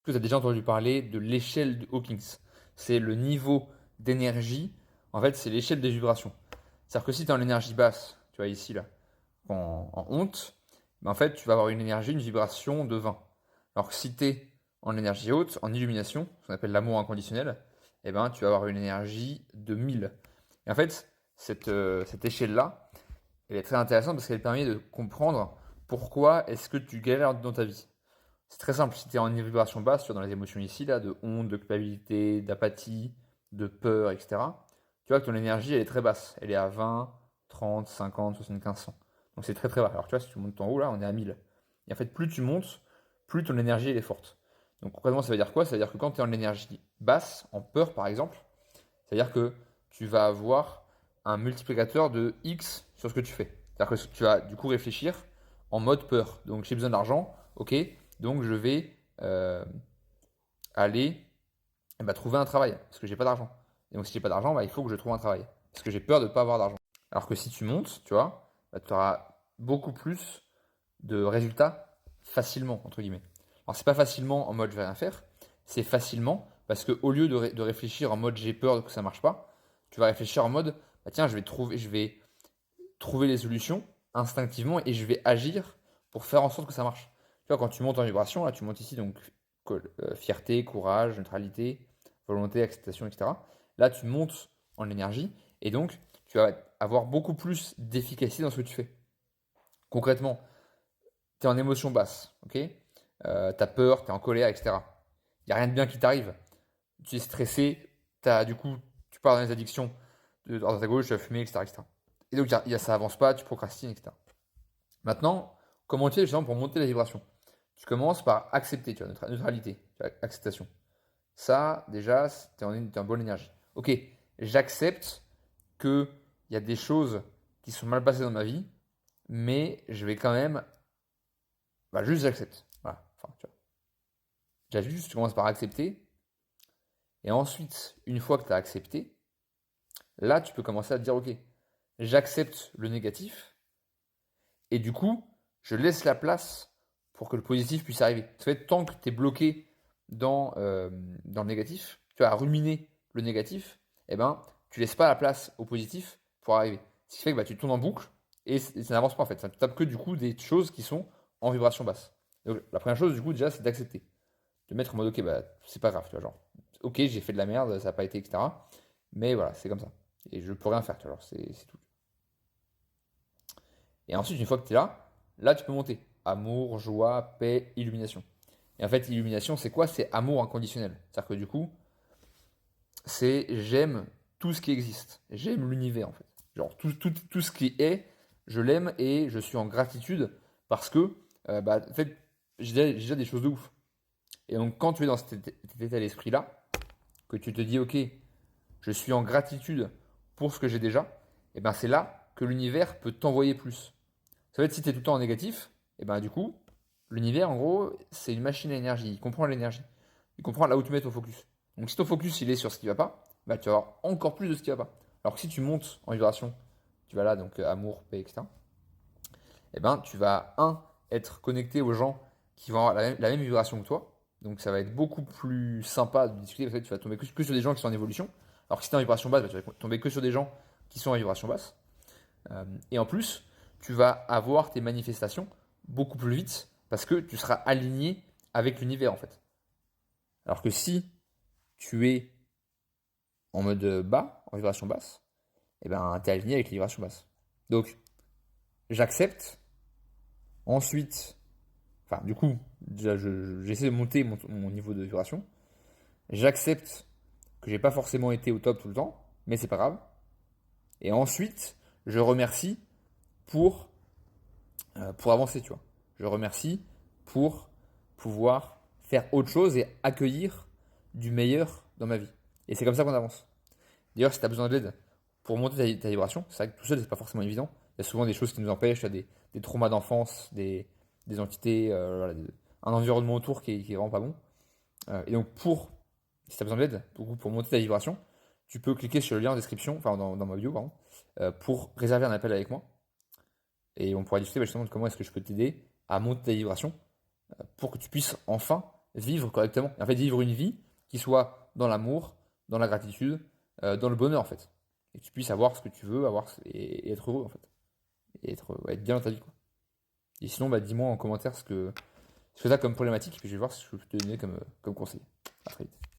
Tu as déjà entendu parler de l'échelle de Hawkins. C'est le niveau d'énergie. En fait, c'est l'échelle des vibrations. C'est-à-dire que si tu es en énergie basse, tu vois ici, là, en honte, ben en fait, tu vas avoir une énergie, une vibration de 20. Alors que si tu es en énergie haute, en illumination, ce qu'on appelle l'amour inconditionnel, eh ben, tu vas avoir une énergie de 1000. Et en fait, cette échelle-là, elle est très intéressante parce qu'elle permet de comprendre pourquoi est-ce que tu galères dans ta vie. C'est très simple, si tu es en vibration basse, tu vois, dans les émotions ici, là, de honte, de culpabilité, d'apathie, de peur, etc., tu vois que ton énergie, elle est très basse. Elle est à 20, 30, 50, 75, 100. Donc c'est très très bas. Alors tu vois, si tu montes en haut, là, on est à 1000. Et en fait, plus tu montes, plus ton énergie, elle est forte. Donc concrètement, ça veut dire quoi? Ça veut dire que quand tu es en énergie basse, en peur par exemple, ça veut dire que tu vas avoir un multiplicateur de X sur ce que tu fais. C'est-à-dire que tu vas du coup réfléchir en mode peur. Donc j'ai besoin d'argent, ok, donc je vais aller trouver un travail parce que j'ai pas d'argent. Et donc si j'ai pas d'argent, il faut que je trouve un travail parce que j'ai peur de ne pas avoir d'argent. Alors que si tu montes, tu vois, tu auras beaucoup plus de résultats facilement, entre guillemets. Alors c'est pas facilement en mode je vais rien faire, c'est facilement parce que au lieu de réfléchir en mode j'ai peur que ça marche pas, tu vas réfléchir en mode bah tiens, je vais trouver les solutions instinctivement et je vais agir pour faire en sorte que ça marche. Tu vois, quand tu montes en vibration, là tu montes ici donc fierté, courage, neutralité, volonté, acceptation, etc. Là tu montes en énergie et donc tu vas avoir beaucoup plus d'efficacité dans ce que tu fais. Concrètement, tu es en émotion basse, ok? Tu as peur, tu es en colère, etc. Il n'y a rien de bien qui t'arrive. Tu es stressé, du coup, tu pars dans les addictions de droite à gauche, tu vas fumer, etc., etc. Et donc, ça avance pas, tu procrastines, etc. Maintenant, comment tu fais justement pour monter la vibration? Tu commences par accepter, tu vois, neutralité, tu vois, acceptation. Ça, déjà, t'es en bonne énergie. Ok, j'accepte qu'il y a des choses qui sont mal passées dans ma vie, mais je vais quand même, juste j'accepte. Voilà. Enfin, tu vois. Déjà, juste, tu commences par accepter. Et ensuite, une fois que tu as accepté, là, tu peux commencer à te dire, ok, j'accepte le négatif. Et du coup, je laisse la place pour que le positif puisse arriver. En fait, tant que tu es bloqué dans le négatif, tu as ruminé le négatif, eh ben, tu laisses pas la place au positif pour arriver. Ce qui fait que tu tournes en boucle et ça n'avance pas en fait. Ça ne tape que du coup des choses qui sont en vibration basse. Donc la première chose du coup déjà c'est d'accepter. De mettre en mode ok c'est pas grave, tu vois, genre ok j'ai fait de la merde, ça n'a pas été, etc. Mais voilà, c'est comme ça. Et je peux rien faire, tu vois, genre, c'est tout. Et ensuite, une fois que tu es là, là tu peux monter. Amour, joie, paix, illumination. Et en fait, illumination, c'est quoi? C'est amour inconditionnel. C'est-à-dire que du coup, c'est j'aime tout ce qui existe. J'aime l'univers en fait. Genre tout ce qui est, je l'aime et je suis en gratitude parce que en fait, j'ai déjà des choses de ouf. Et donc quand tu es dans cet état d'esprit-là, que tu te dis ok, je suis en gratitude pour ce que j'ai déjà, et ben c'est là que l'univers peut t'envoyer plus. Ça veut dire si tu es tout le temps en négatif, et ben du coup, l'univers en gros, c'est une machine à énergie, il comprend l'énergie. Il comprend là où tu mets ton focus. Donc si ton focus il est sur ce qui va pas, tu vas avoir encore plus de ce qui va pas. Alors que si tu montes en vibration, tu vas là donc amour, paix, etc. Et ben tu vas être connecté aux gens qui vont avoir la même vibration que toi. Donc ça va être beaucoup plus sympa de discuter parce que tu vas tomber que sur des gens qui sont en évolution. Alors que si tu es en vibration basse, tu vas tomber que sur des gens qui sont en vibration basse. Et en plus, tu vas avoir tes manifestations beaucoup plus vite parce que tu seras aligné avec l'univers en fait. Alors que si tu es en mode bas, en vibration basse, et ben tu es aligné avec les vibrations basses. Donc j'accepte. Ensuite, enfin du coup, déjà j'essaie de monter mon niveau de vibration. J'accepte que j'ai pas forcément été au top tout le temps, mais c'est pas grave. Et ensuite, je remercie pour pour avancer, tu vois. Je remercie pour pouvoir faire autre chose et accueillir du meilleur dans ma vie. Et c'est comme ça qu'on avance. D'ailleurs, si tu as besoin d'aide pour monter ta vibration, c'est vrai que tout seul, c'est pas forcément évident. Il y a souvent des choses qui nous empêchent, il y a des traumas d'enfance, des entités, voilà, un environnement autour qui est vraiment pas bon. Et donc, si tu as besoin d'aide, pour monter ta vibration, tu peux cliquer sur le lien en description, enfin dans ma bio, pardon, pour réserver un appel avec moi. Et on pourra discuter justement de comment est-ce que je peux t'aider à monter ta vibration pour que tu puisses enfin vivre correctement. Et en fait, vivre une vie qui soit dans l'amour, dans la gratitude, dans le bonheur, en fait. Et que tu puisses avoir ce que tu veux, et être heureux, en fait. Et être bien dans ta vie, quoi. Et sinon, bah, dis-moi en commentaire ce que tu as comme problématique, et puis je vais voir ce que je peux te donner comme conseil. À très vite.